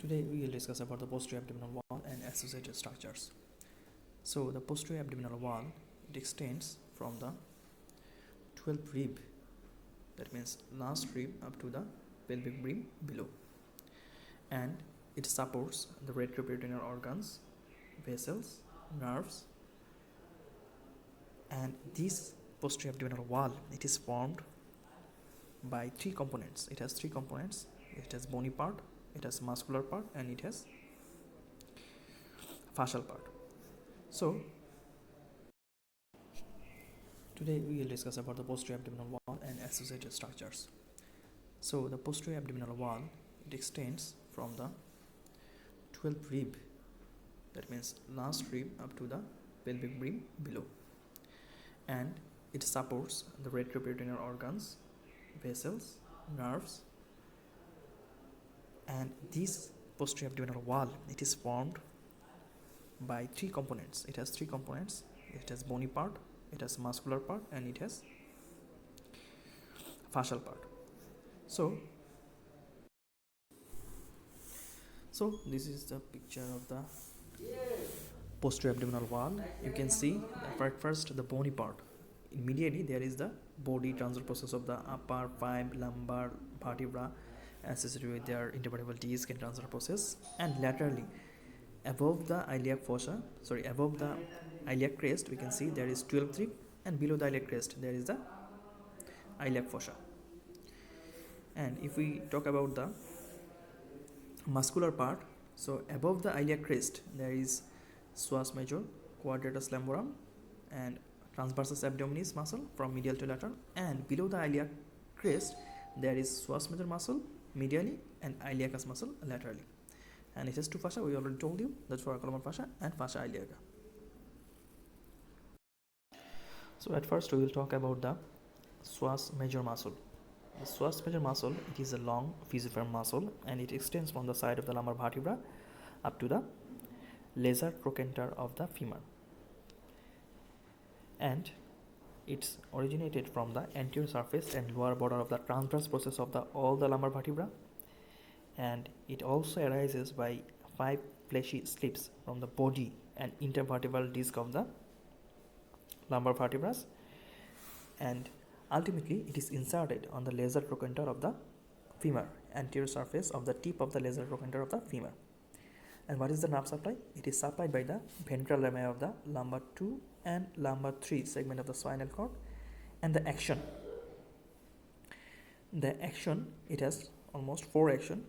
Today we will discuss about the posterior abdominal wall and associated structures. So the posterior abdominal wall, it extends from the 12th rib, that means last rib, up to the pelvic rim below, and it supports the retroperitoneal organs, vessels, nerves, and this posterior abdominal wall, it is formed by three components. It has three components. It has bony part, it has muscular part, and it has fascial part. So today we will discuss about the posterior abdominal wall and associated structures. So the posterior abdominal wall, it extends from the 12th rib, that means last rib, up to the pelvic rim below, and it supports the retroperitoneal organs, vessels, nerves, and this posterior abdominal wall, it is formed by three components. It has three components. It has bony part, it has muscular part, and it has fascial part. So this is the picture of the posterior abdominal wall. You can see first the bony part. Immediately there is the body transfer process of the upper 5 lumbar vertebra associated with their intervertebral disc and transfer process, and laterally above the above the iliac crest, we can see there is 12th rib, and below the iliac crest there is the iliac fossa. And if we talk about the muscular part, so above the iliac crest there is psoas major, quadratus lumborum, and transversus abdominis muscle from medial to lateral, and below the iliac crest there is psoas major muscle medially and iliacus muscle laterally, and it has two fascia. We already told you, that's for columnar fascia and fascia iliaca. So at first we will talk about the psoas major muscle. The psoas major muscle, it is a long fusiform muscle, and it extends from the side of the lumbar vertebra up to the lesser trochanter of the femur, and it's originated from the anterior surface and lower border of the transverse process of all the lumbar vertebra, and it also arises by 5 fleshy slips from the body and intervertebral disc of the lumbar vertebrae, and ultimately it is inserted on the lesser trochanter of the femur, anterior surface of the tip of the lesser trochanter of the femur. And what is the nerve supply? It is supplied by the ventral lemma of the lumbar 2 and lumbar 3 segment of the spinal cord. And the action, it has almost 4 action.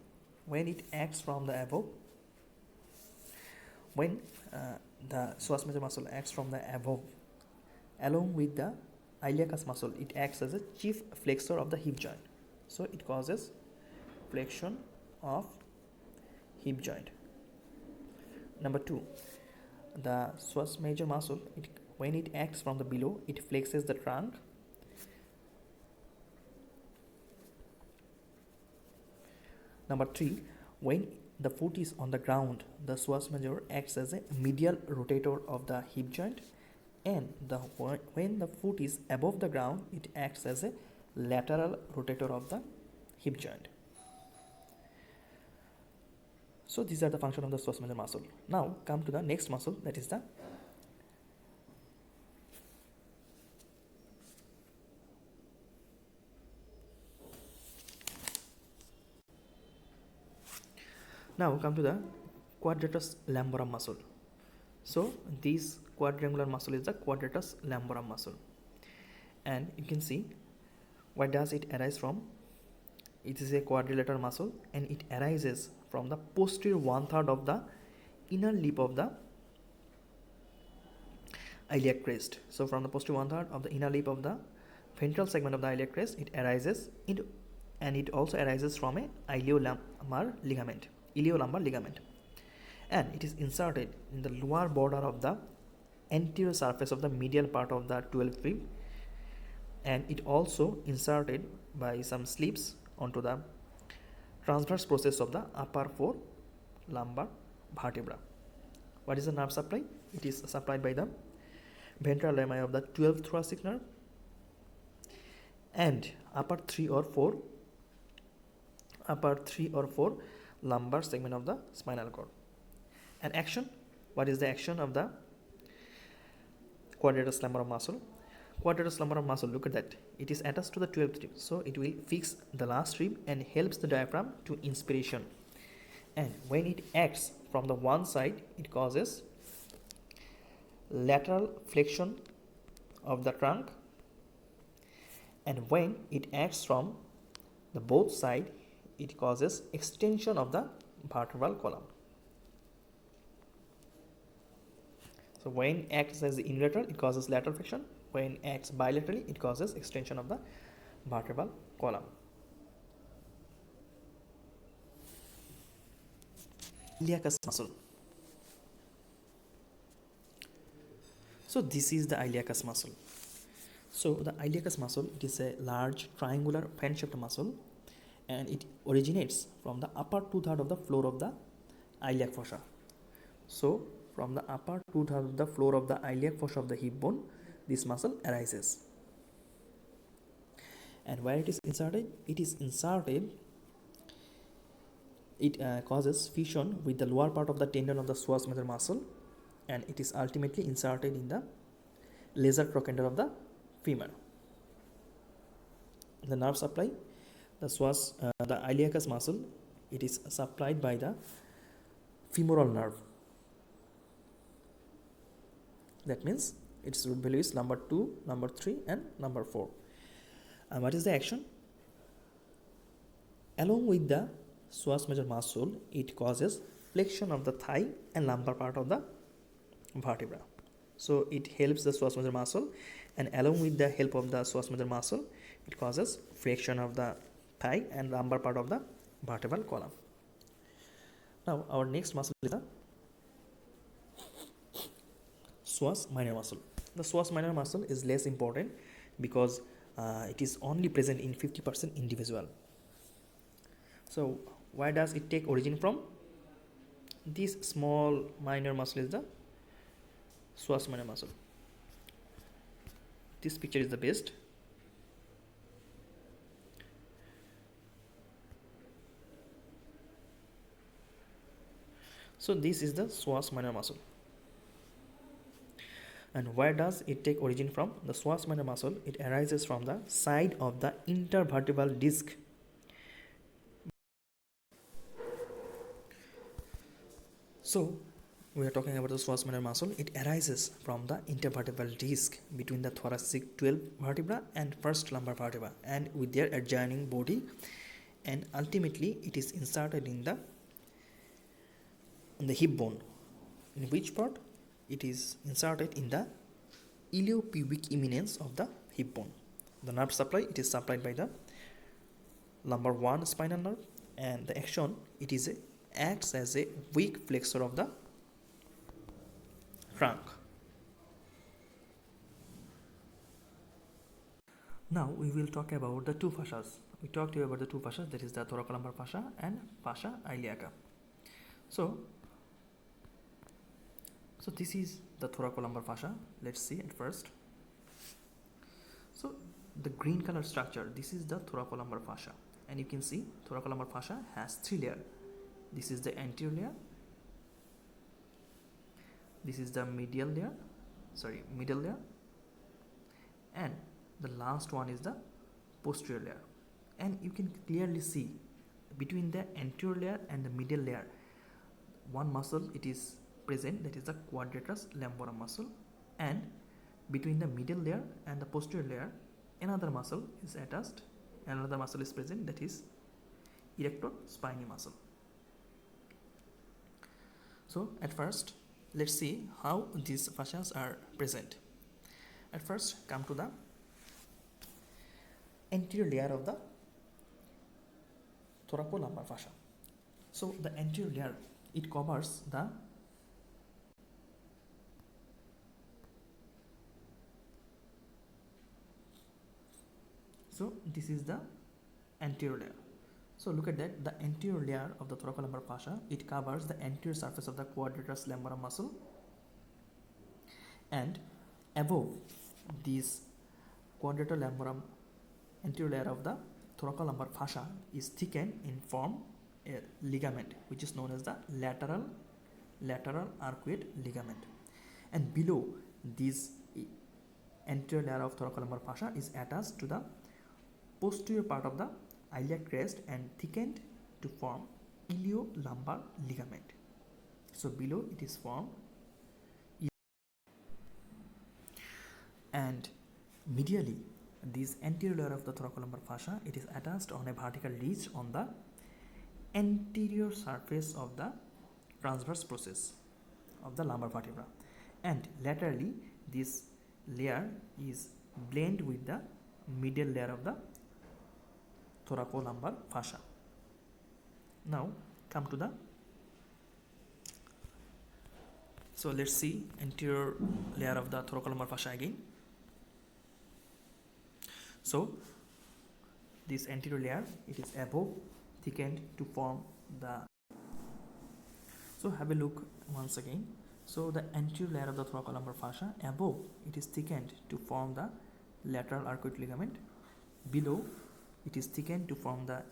When it acts from the above, when the psoas major muscle acts from the above, along with the iliacus muscle, it acts as a chief flexor of the hip joint. So it causes flexion of hip joint. Number 2, the psoas major muscle, when it acts from the below, it flexes the trunk. Number 3, when the foot is on the ground, the psoas major acts as a medial rotator of the hip joint, and when the foot is above the ground, it acts as a lateral rotator of the hip joint. So these are the functions of the psoas major muscle. Now come to the next muscle, that is the quadratus lumborum muscle. So this quadrangular muscle is the quadratus lumborum muscle, and you can see, where does it arise from? It is a quadrilateral muscle, and it arises from the posterior 1/3 of the inner lip of the iliac crest. So from the posterior 1/3 of the inner lip of the ventral segment of the iliac crest, it arises into, and it also arises from a iliolumbar ligament, and it is inserted in the lower border of the anterior surface of the medial part of the 12th rib, and it also inserted by some slips onto the transverse process of the upper 4 lumbar vertebra. What is the nerve supply? It is supplied by the ventral lemma of the 12th thoracic nerve, and upper 3 or 4 lumbar segment of the spinal cord. And action, what is the action of the quadratus lumborum muscle? Quadratus lumborum muscle, look at that, it is attached to the 12th rib, so it will fix the last rib and helps the diaphragm to inspiration. And when it acts from the one side, it causes lateral flexion of the trunk, and when it acts from the both side, it causes extension of the vertebral column. So when it acts as the unilateral, it causes lateral flexion. When it acts bilaterally, it causes extension of the vertebral column. Iliacus muscle. So this is the iliacus muscle. So the iliacus muscle, it is a large triangular fan-shaped muscle, and it originates from the upper two-thirds of the floor of the iliac fossa. So from the upper two-thirds of the floor of the iliac fossa of the hip bone, this muscle arises. And where it is inserted? It causes fusion with the lower part of the tendon of the psoas major muscle, and it is ultimately inserted in the lesser trochanter of the femur. The nerve supply, the iliacus muscle, it is supplied by the femoral nerve. That means its root value is number 2, number 3 and number 4. And what is the action? Along with the psoas major muscle, it causes flexion of the thigh and lumbar part of the vertebra. So it helps the psoas major muscle, and along with the help of the psoas major muscle, it causes flexion of the thigh and lumbar part of the vertebral column. Now our next muscle is the psoas minor muscle. The psoas minor muscle is less important because it is only present in 50% individual. So where does it take origin from? This small minor muscle is the psoas minor muscle. This picture is the best. So this is the psoas minor muscle. And where does it take origin from? The psoas minor muscle, it arises from the side of the intervertebral disc. So we are talking about the psoas minor muscle. It arises from the intervertebral disc between the thoracic 12 vertebra and first lumbar vertebra, and with their adjoining body, and ultimately it is inserted in the hip bone. In which part? It is inserted in the iliopubic eminence of the hip bone. The nerve supply, it is supplied by the lumbar 1 spinal nerve, and the action, it is acts as a weak flexor of the trunk. Now we will talk about the two fascias. We talked to you about the two fascias, that is the thoracolumbar fascia and fascia iliaca. So this is the thoracolumbar fascia. Let's see at first. So the green color structure, this is the thoracolumbar fascia, and you can see thoracolumbar fascia has 3 layers. This is the anterior layer, this is the middle layer, and the last one is the posterior layer. And you can clearly see between the anterior layer and the middle layer, one muscle it is present, that is the quadratus lumborum muscle, and between the middle layer and the posterior layer, another muscle is attached, another muscle is present, that is erector spinae muscle. So at first, let's see how these fascias are present. At first, come to the anterior layer of the thoracolumbar fascia. So the anterior layer, it covers the this is the anterior layer. So look at that, the anterior layer of the thoracolumbar fascia, it covers the anterior surface of the quadratus lumborum muscle, and above this quadratus lumborum anterior layer of the thoracolumbar fascia is thickened in form a ligament which is known as the lateral arcuate ligament, and below this anterior layer of thoracolumbar fascia is attached to the posterior part of the iliac crest and thickened to form iliolumbar ligament. So below it is formed, and medially this anterior layer of the thoracolumbar fascia, it is attached on a vertical ridge on the anterior surface of the transverse process of the lumbar vertebra, and laterally this layer is blend with the medial layer of the thoracolumbar fascia. Now come to the, so let's see anterior layer of the thoracolumbar fascia again. So this anterior layer, it is above, thickened to form the, so have a look once again. So the anterior layer of the thoracolumbar fascia, above it is thickened to form the lateral arcuate ligament, below it is thickened to form the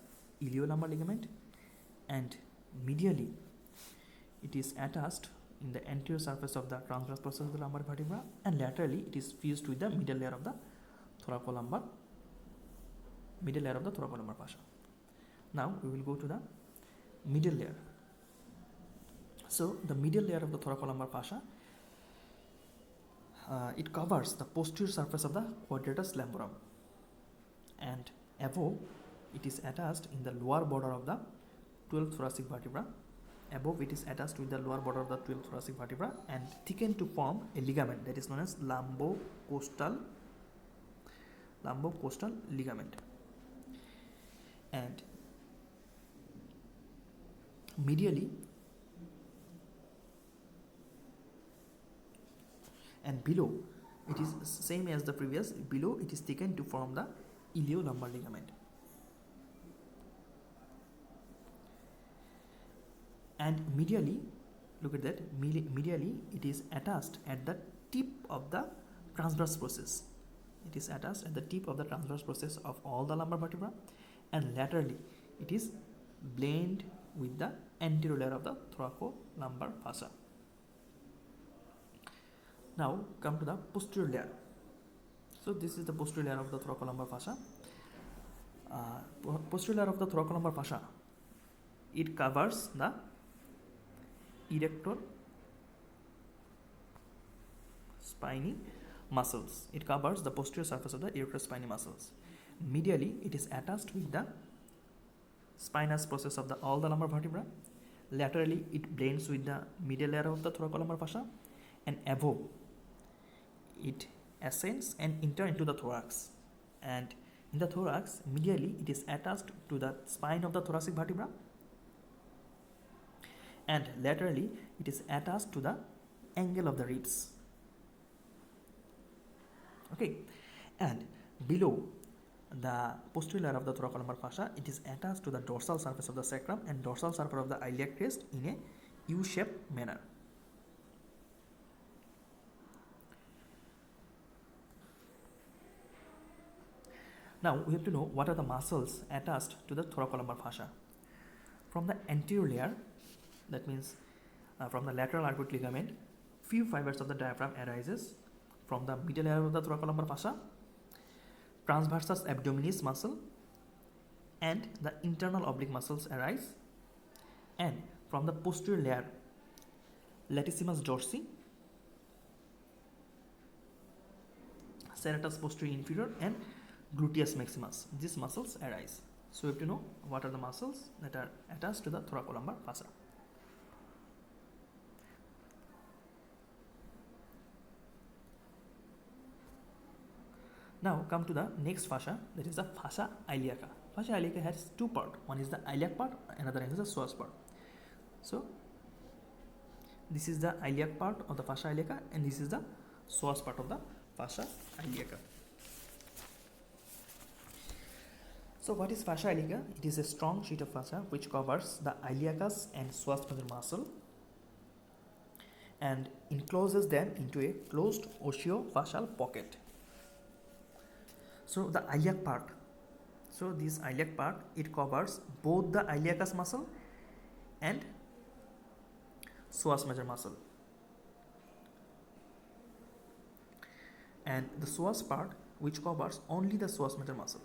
iliolumbar ligament, and medially it is attached in the anterior surface of the transverse process of the lumbar vertebra, and laterally it is fused with the middle layer of the thoracolumbar fascia. Now we will go to the middle layer. So the middle layer of the thoracolumbar fascia, it covers the posterior surface of the quadratus lumborum, and above it is attached in the lower border of the 12th thoracic vertebra. Above it is attached with the lower border of the 12th thoracic vertebra and thickened to form a ligament that is known as lumbocostal ligament, and medially and below it is same as the previous, below it is thickened to form the iliolumbar ligament, and medially, look at that, medially it is attached at the tip of the transverse process. It is attached at the tip of the transverse process of all the lumbar vertebra, and laterally it is blend with the anterior layer of the thoracolumbar fascia. Now come to the posterior layer. So this is the posterior layer of the thoracolumbar fascia. Posterior layer of the thoracolumbar fascia, it covers the erector spiny muscles. It covers the posterior surface of the erector spiny muscles. Medially, it is attached with the spinous process of all the lumbar vertebra. Laterally, it blends with the middle layer of the thoracolumbar fascia, and above, it ascends and enter into the thorax. And in the thorax, medially, it is attached to the spine of the thoracic vertebra, and laterally it is attached to the angle of the ribs. Okay, and below the posterior layer of the thoracolumbar fascia, it is attached to the dorsal surface of the sacrum and dorsal surface of the iliac crest in a U-shaped manner. Now we have to know what are the muscles attached to the thoracolumbar fascia. From the anterior layer, that means from the lateral arcuate ligament, few fibers of the diaphragm arises. From the middle layer of the thoracolumbar fascia, transversus abdominis muscle and the internal oblique muscles arise, and from the posterior layer, latissimus dorsi, serratus posterior inferior, and gluteus maximus, these muscles arise. So we have to know what are the muscles that are attached to the thoracolumbar fascia. Now come to the next fascia, that is the fascia aliaca. Fascia aliaca has two parts. One is the iliac part, another is the psoas part. So this is the iliac part of the fascia aliaca, and this is the psoas part of the fascia aliaca. So what is fascia aliaca? It is a strong sheet of fascia which covers the iliacus and psoas major muscle and encloses them into a closed osteofascial pocket. So the iliac part, so this iliac part, it covers both the iliacus muscle and psoas major muscle. And the psoas part which covers only the psoas major muscle.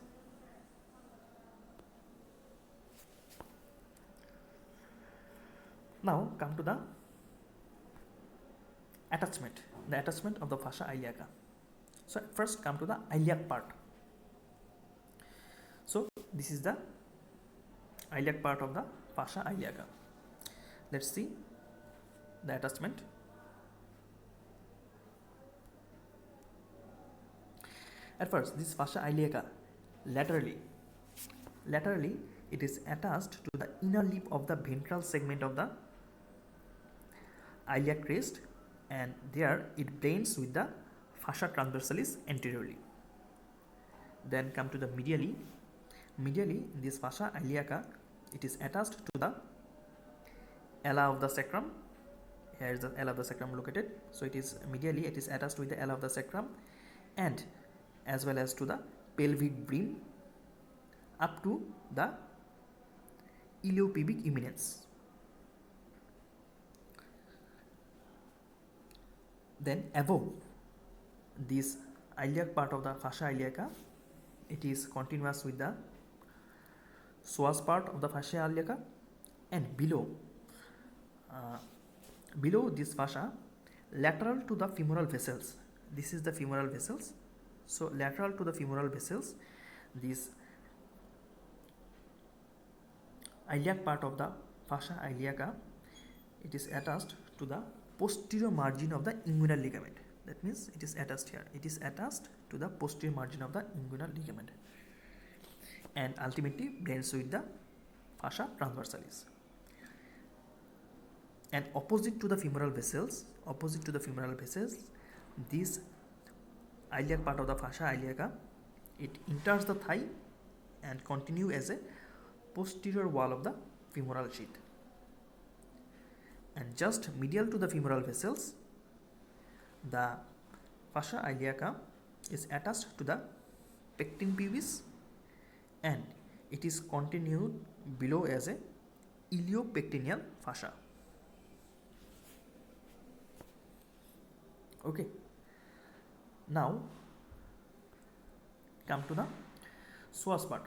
Now come to the attachment, of the fascia iliaca. So first come to the iliac part. So this is the iliac part of the fascia iliaca. Let's see the attachment. At first, this fascia iliaca laterally it is attached to the inner lip of the ventral segment of the iliac crest, and there it blends with the fascia transversalis anteriorly. Then come to the medially. Medially, in this fascia iliaca, it is attached to the ala of the sacrum. Here is the ala of the sacrum located. So it is medially, it is attached with the ala of the sacrum, and as well as to the pelvic brim up to the iliopubic eminence. Then above this iliac part of the fascia iliaca, it is continuous with the psoas part of the fascia iliaca, and below this fascia, lateral to the femoral vessels, this is the femoral vessels. So lateral to the femoral vessels, this iliac part of the fascia iliaca, it is attached to the posterior margin of the inguinal ligament. That means it is attached here. It is attached to the posterior margin of the inguinal ligament, and ultimately blends with the fascia transversalis. And opposite to the femoral vessels, this iliac part of the fascia iliaca, it enters the thigh and continue as a posterior wall of the femoral sheath. And just medial to the femoral vessels, the fascia iliaca is attached to the pecten pubis, and it is continued below as a iliopectineal fascia. Okay. Now come to the psoas part.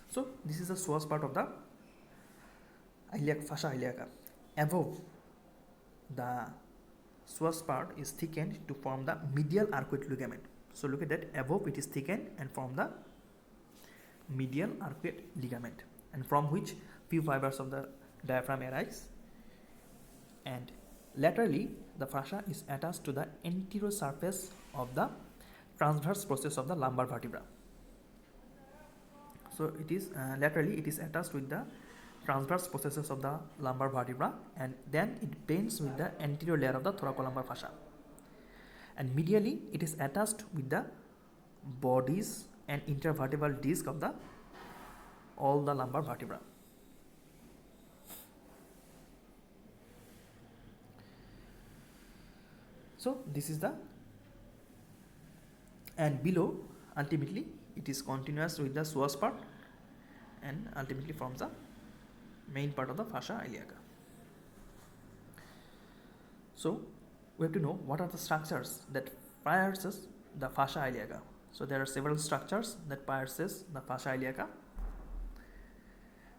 So this is the psoas part of the fascia iliaca. Above, the psoas part is thickened to form the medial arcuate ligament. So look at that, above it is thickened and form the medial arcuate ligament, and from which few fibers of the diaphragm arise. And laterally, the fascia is attached to the anterior surface of the transverse process of the lumbar vertebra. So it is laterally, it is attached with the transverse processes of the lumbar vertebra, and then it bends with the anterior layer of the thoracolumbar fascia. And medially, it is attached with the bodies and intervertebral disc of the all the lumbar vertebra. So this is the, and below, ultimately it is continuous with the psoas part and ultimately forms the main part of the fascia iliaca. So we have to know what are the structures that pierces the fascia iliaca. So there are several structures that pierces the fascia iliaca.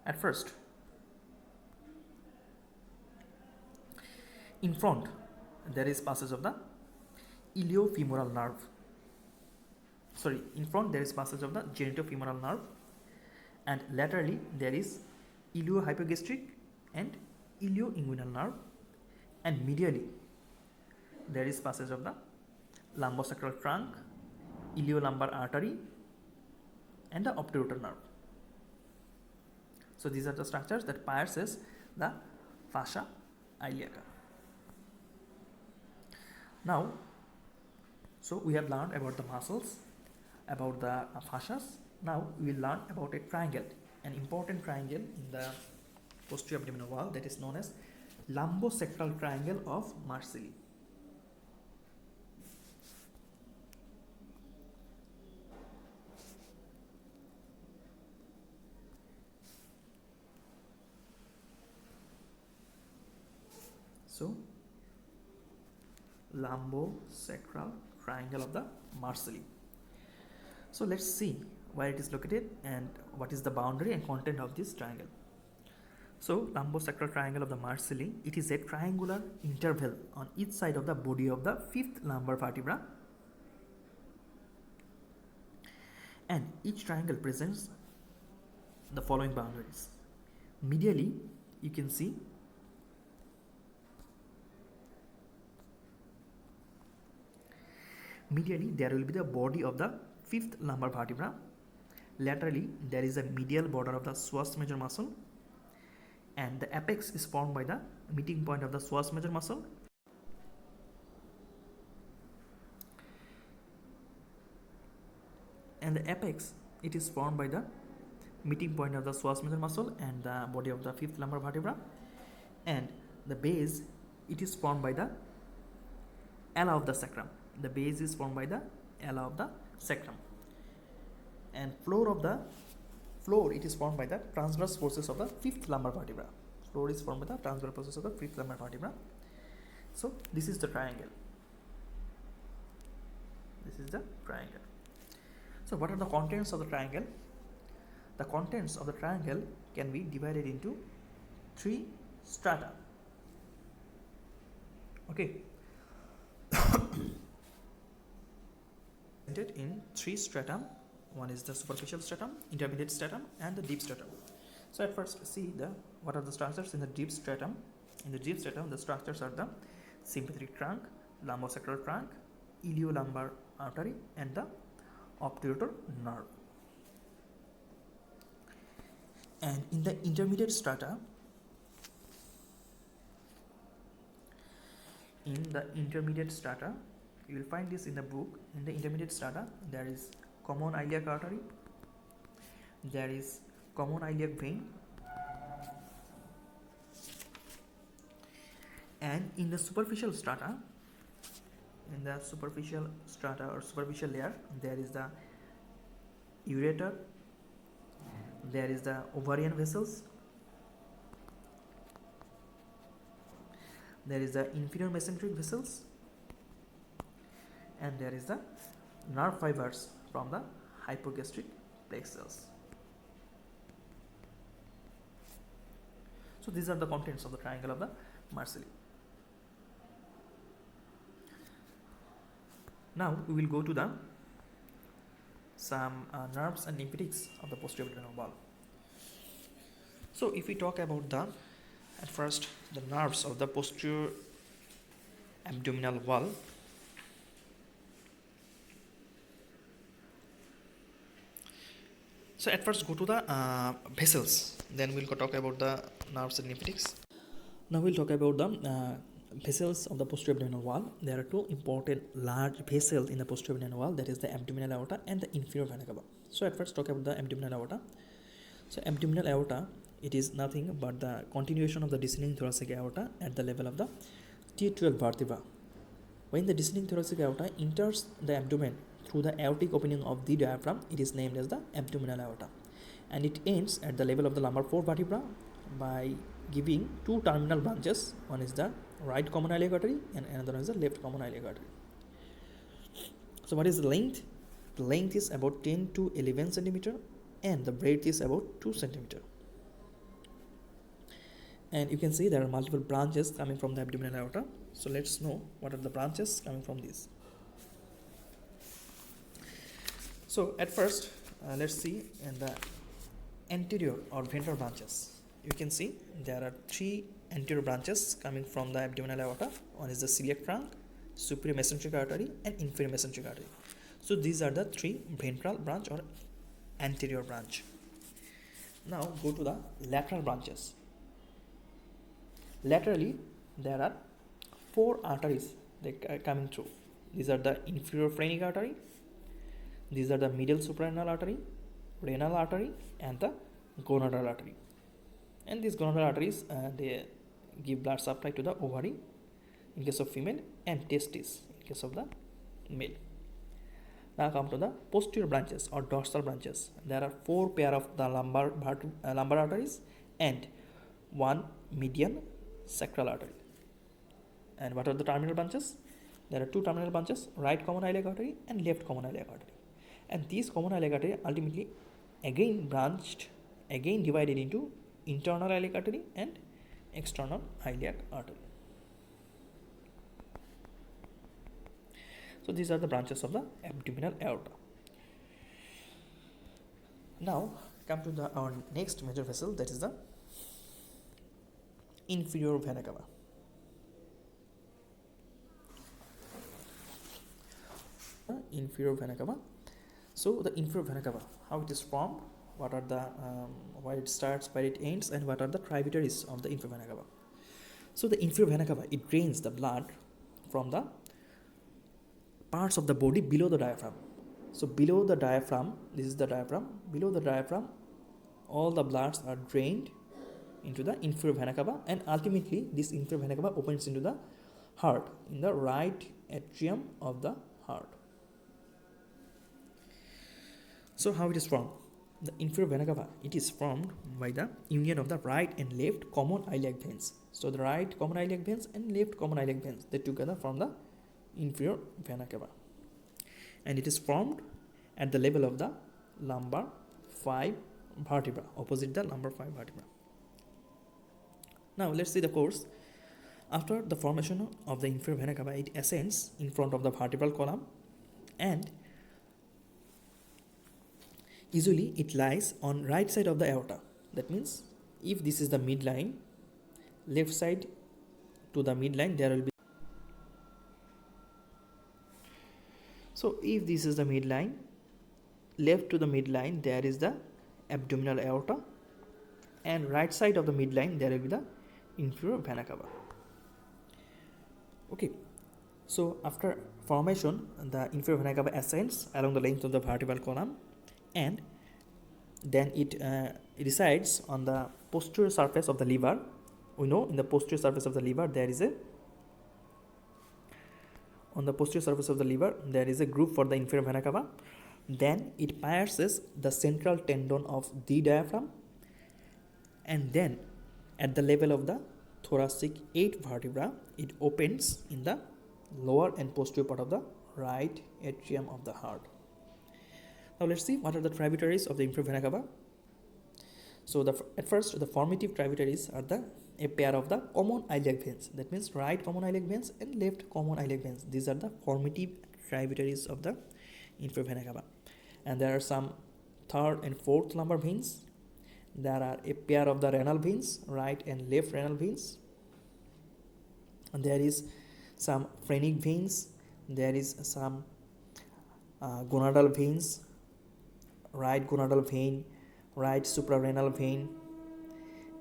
At first, in front, there is passage of the iliofemoral nerve. Sorry, in front there is passage of the genitofemoral nerve, and laterally there is iliohypogastric and ilioinguinal nerve, and medially there is passage of the lumbosacral trunk, iliolumbar artery, and the obturator nerve. So these are the structures that pierces the fascia iliaca. Now, so we have learned about the muscles, about the fascias. Now we will learn about a triangle, an important triangle in the posterior abdominal wall, that is known as lumbosacral triangle of Marcelli. So lumbosacral triangle of the Marcelli. So let's see where it is located and what is the boundary and content of this triangle. So lumbosacral triangle of the Marcelli, it is a triangular interval on each side of the body of the fifth lumbar vertebra, and each triangle presents the following boundaries. Medially, you can see there will be the body of the fifth lumbar vertebra. Laterally, there is a medial border of the psoas major muscle, and the apex is formed by the meeting point of the psoas major muscle. And the apex, it is formed by the meeting point of the psoas major muscle and the body of the fifth lumbar vertebra. And the base, it is formed by the ala of the sacrum. The base is formed by the ala of the sacrum. And floor, it is formed by the transverse forces of the fifth lumbar vertebra. Floor is formed by the transverse forces of the fifth lumbar vertebra. So this is the triangle. This is the triangle. So what are the contents of the triangle? The contents of the triangle can be divided into 3 strata. Okay. In 3 stratum. One is the superficial stratum, intermediate stratum, and the deep stratum. So at first, see what are the structures in the deep stratum. In the deep stratum, the structures are the sympathetic trunk, lumbosacral trunk, iliolumbar artery, and the obturator nerve. And in the intermediate strata, you will find this in the book. In the intermediate strata, there is common iliac artery, there is common iliac vein, and in the superficial strata, or superficial layer, there is the ureter, there is the ovarian vessels, there is the inferior mesenteric vessels, and there is the nerve fibers from the hypogastric plexus. So these are the contents of the triangle of the Marcelli. Now we will go to some nerves and lymphatics of the posterior abdominal wall. So if we talk about at first the nerves of the posterior abdominal wall, so at first go to the vessels, then we'll talk about the nerves and lymphatics. Now we'll talk about the vessels of the posterior abdominal wall. There are 2 important large vessels in the posterior abdominal wall, that is the abdominal aorta and the inferior vena cava. So at first talk about the abdominal aorta. So abdominal aorta, it is nothing but the continuation of the descending thoracic aorta at the level of the T12 vertebra. When the descending thoracic aorta enters the abdomen through the aortic opening of the diaphragm, it is named as the abdominal aorta, and it ends at the level of the lumbar 4 vertebra by giving 2 terminal branches. One is the right common iliac artery and another one is the left common iliac artery. So what is the length? The length is about 10 to 11 centimeter and the breadth is about 2 centimeter. And you can see there are multiple branches coming from the abdominal aorta. So let's know what are the branches coming from this. So at first, let's see in the anterior or ventral branches. You can see there are 3 anterior branches coming from the abdominal aorta. One is the celiac trunk, superior mesenteric artery, and inferior mesenteric artery. So these are the 3 ventral branch or anterior branch. Now go to the lateral branches. Laterally, there are 4 arteries that are coming through. These are the inferior phrenic artery, these are the middle suprarenal artery, renal artery, and the gonadal artery. And these gonadal arteries, they give blood supply to the ovary in case of female and testis in case of the male. Now come to the posterior branches or dorsal branches. There are 4 pair of the lumbar arteries and 1 median sacral artery. And what are the terminal branches? There are two terminal branches, right common iliac artery and left common iliac artery. And these common iliac artery ultimately again divided into internal iliac artery and external iliac artery. So these are the branches of the abdominal aorta. Now come to our next major vessel, that is the inferior vena cava. Inferior vena cava. So the inferior vena cava, how it is formed, what are the where it starts, where it ends, and what are the tributaries of the inferior vena cava. So the inferior vena cava, it drains the blood from the parts of the body below the diaphragm. So below the diaphragm, this is the diaphragm, below the diaphragm all the bloods are drained into the inferior vena cava, and ultimately this inferior vena cava opens into the heart, in the right atrium of the heart. So how it is formed? The inferior vena cava, it is formed by the union of the right and left common iliac veins. So the right common iliac veins and left common iliac veins, they together form the inferior vena cava, and it is formed at the level of the lumbar 5 vertebra, opposite the lumbar 5 vertebra. Now let's see the course. After the formation of the inferior vena cava, it ascends in front of the vertebral column, and usually it lies on right side of the aorta. That means if this is the midline, left side to the midline there will be. So if this is the midline, left to the midline there is the abdominal aorta, and right side of the midline there will be the inferior vena cava. Okay, so after formation, the inferior vena cava ascends along the length of the vertebral column, and then it resides on the posterior surface of the liver. We know in the posterior surface of the liver there is a groove for the inferior vena cava. Then it pierces the central tendon of the diaphragm, and then at the level of the thoracic 8 vertebra it opens in the lower and posterior part of the right atrium of the heart. Now let's see what are the tributaries of the inferior vena cava. So at first the formative tributaries are a pair of the common iliac veins. That means right common iliac veins and left common iliac veins. These are the formative tributaries of the inferior vena cava. And there are some third and fourth lumbar veins. There are a pair of the renal veins, right and left renal veins. And there is some phrenic veins. There is some gonadal veins, right gonadal vein, right suprarenal vein,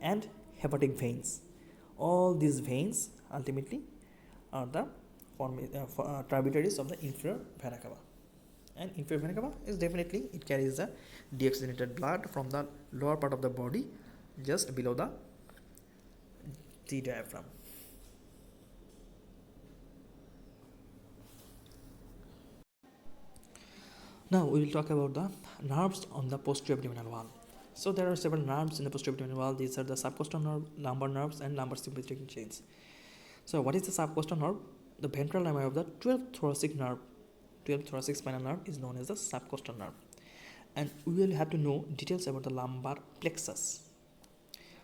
and hepatic veins. All these veins ultimately are the tributaries of the inferior vena cava. And inferior vena cava is definitely, it carries the deoxygenated blood from the lower part of the body just below the diaphragm. Now we will talk about the nerves on the posterior abdominal wall. So there are several nerves in the posterior abdominal wall. These are the subcostal nerve, lumbar nerves, and lumbar sympathetic chains. So what is the subcostal nerve? The ventral lemma of the 12th thoracic nerve, 12th thoracic spinal nerve, is known as the subcostal nerve. And we will have to know details about the lumbar plexus.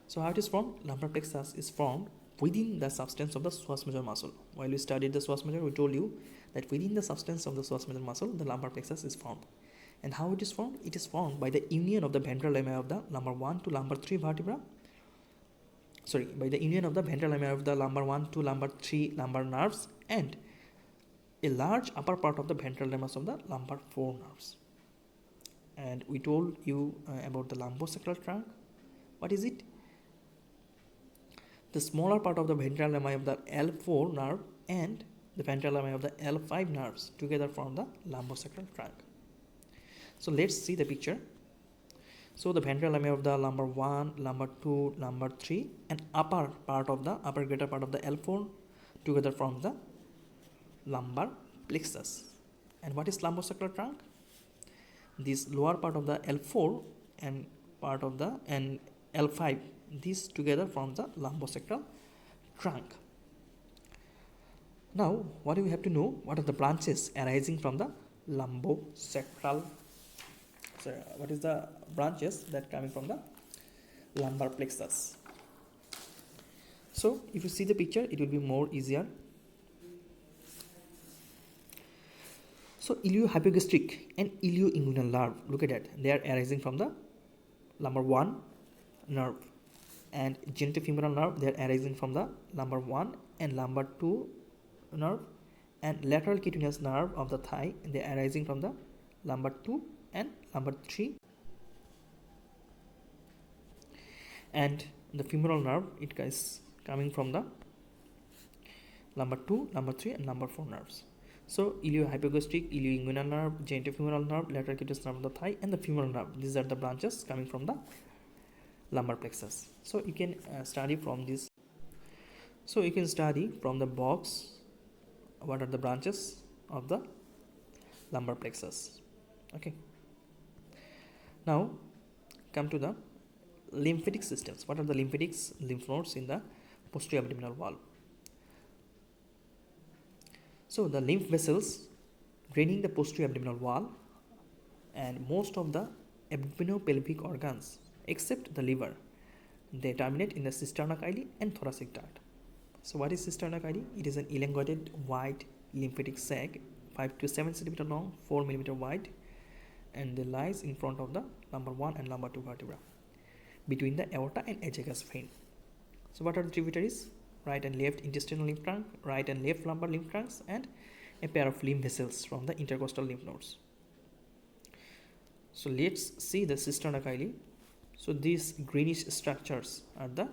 So how it is formed? Lumbar plexus is formed within the substance of the psoas major muscle. While we studied the psoas major, we told you that within the substance of the psoas major muscle, the lumbar plexus is formed. And how it is formed? It is formed by the union of the ventral lemma of the lumbar 1 to lumbar 3 vertebra. By the union of the ventral lemma of the lumbar 1 to lumbar 3 lumbar nerves and a large upper part of the ventral lemmas of the lumbar 4 nerves. And we told you about the lumbosacral trunk. What is it? The smaller part of the ventral lemma of the L4 nerve and the ventral lemma of the L5 nerves together form the lumbosacral trunk. So let's see the picture. So the ventral lemma of the lumbar 1, lumbar 2, lumbar 3 and upper greater part of the L4 together form the lumbar plexus. And what is lumbosacral trunk? This lower part of the L4 and part of the L5, these together form the lumbosacral trunk. Now, what do we have to know? What are the branches arising from the lumbosacral? So, what is the branches that coming from the lumbar plexus? So, if you see the picture, it will be more easier. So, iliohypogastric and ilioinguinal nerve, look at that, they are arising from the lumbar 1 nerve, and genitofemoral nerve, they are arising from the lumbar 1 and lumbar 2 nerve, and lateral cutaneous nerve of the thigh, they are arising from the lumbar 2 and lumbar 3, and the femoral nerve, it is coming from the lumbar 2, lumbar 3 and lumbar 4 nerves. So, iliohypogastric, ilioinguinal nerve, genitofemoral nerve, lateral cutaneous nerve of the thigh, and the femoral nerve. These are the branches coming from the lumbar plexus. So, you can study from this. So, you can study from the box what are the branches of the lumbar plexus. Okay. Now, come to the lymphatic systems. What are the lymphatics, lymph nodes in the posterior abdominal wall? So, the lymph vessels draining the posterior abdominal wall and most of the abdominopelvic organs except the liver, they terminate in the cisterna chyli and thoracic duct. So, what is cisterna chyli? It is an elongated white lymphatic sac 5 to 7 cm long, 4 mm wide, and it lies in front of the lumbar 1 and lumbar 2 vertebra between the aorta and ajagus vein. So, what are the tributaries? Right and left intestinal lymph trunk, right and left lumbar lymph trunks, and a pair of lymph vessels from the intercostal lymph nodes. So, let's see the cisterna chyli. So, these greenish structures are the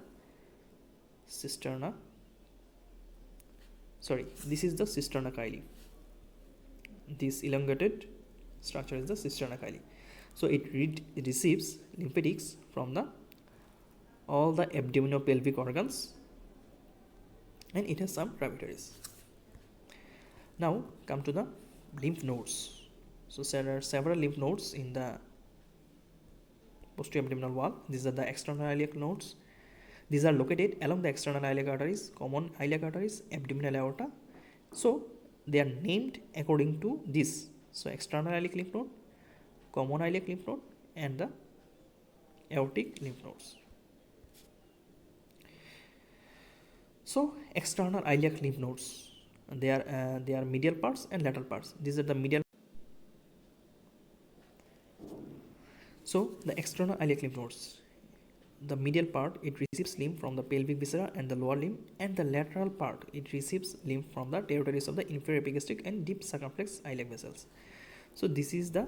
cisterna. This is the cisterna chyli. This elongated structure is the cisterna chyli. So, it receives lymphatics from all the abdominopelvic organs, and it has some tributaries. Now, come to the lymph nodes. So, there are several lymph nodes in the posterior abdominal wall. These are the external iliac nodes. These are located along the external iliac arteries, common iliac arteries, abdominal aorta. So, they are named according to this. So, external iliac lymph node, common iliac lymph node, and the aortic lymph nodes. So, external iliac lymph nodes, they are medial parts and lateral parts. These are the medial. So, the external iliac lymph nodes, the medial part, it receives lymph from the pelvic viscera and the lower limb, and the lateral part, it receives lymph from the territories of the inferior epigastric and deep circumflex iliac vessels. So, this is the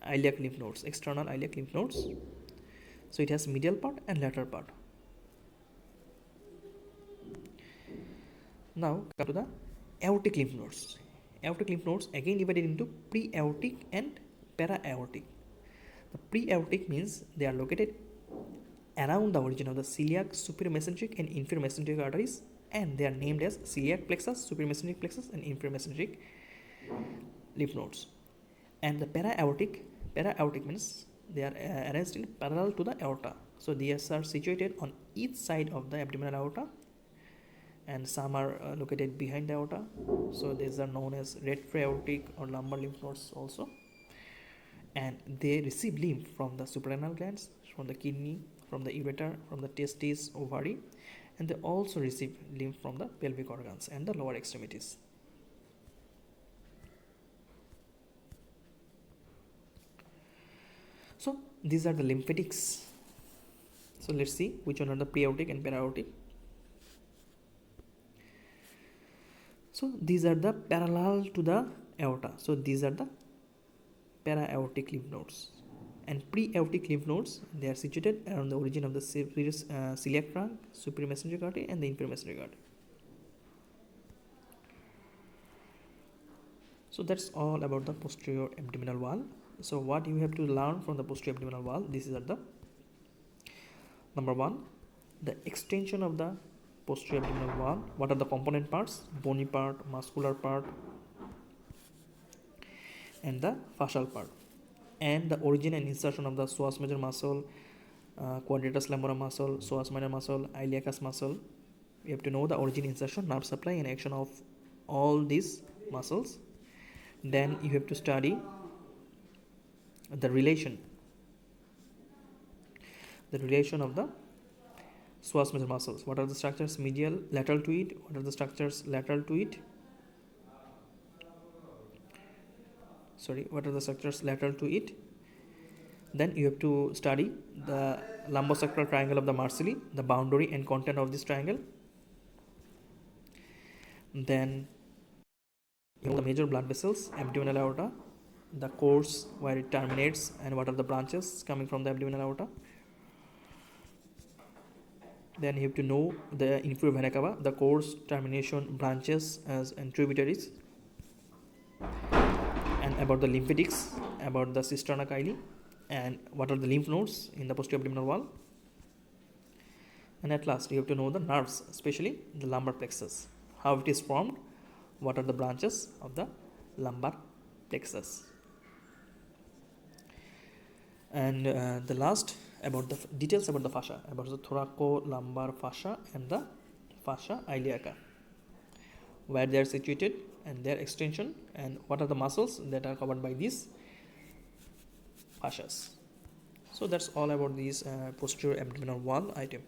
iliac lymph nodes, external iliac lymph nodes. So, it has medial part and lateral part. Now, come to the aortic lymph nodes. Aortic lymph nodes again divided into pre-aortic and para-aortic. The pre-aortic means they are located around the origin of the celiac, superior mesenteric and inferior mesenteric arteries, and they are named as celiac plexus, superior mesenteric plexus and inferior mesenteric lymph nodes. And the para-aortic means they are arranged in parallel to the aorta. So, these are situated on each side of the abdominal aorta, and some are located behind the aorta. So, these are known as retroaortic or lumbar lymph nodes also, and they receive lymph from the suprarenal glands, from the kidney, from the ureter, from the testes, ovary, and they also receive lymph from the pelvic organs and the lower extremities. So, these are the lymphatics. So, let's see which one are the pre-aortic and para-aortic. So, these are the parallel to the aorta. So, these are the para-aortic lymph nodes. And pre-aortic lymph nodes, they are situated around the origin of the celiac trunk, superior mesenteric artery, and the inferior mesenteric artery. So, that's all about the posterior abdominal wall. So, what you have to learn from the posterior abdominal wall, this is the number 1, the extension of the posterior abdominal wall. What are the component parts? Bony part, muscular part, and the fascial part, and the origin and insertion of the psoas major muscle, quadratus lumborum muscle, psoas minor muscle, iliacus muscle. We have to know the origin, insertion, nerve supply, and action of all these muscles. Then you have to study the relation of the psoas major muscles. What are the structures medial lateral to it? What are the structures lateral to it? What are the structures lateral to it? Then you have to study the lumbosacral triangle of the Marsili, the boundary and content of this triangle. Then you know the major blood vessels, abdominal aorta, the course where it terminates, and what are the branches coming from the abdominal aorta. Then you have to know the inferior vena cava, the course, termination, branches and tributaries, and about the lymphatics, about the cisterna chyli, and what are the lymph nodes in the posterior abdominal wall. And at last you have to know the nerves, especially the lumbar plexus, how it is formed, what are the branches of the lumbar plexus. And the last, about the details about the fascia, about the thoracolumbar fascia and the fascia iliaca, where they are situated and their extension, and what are the muscles that are covered by these fascias. So that's all about these posterior abdominal wall item.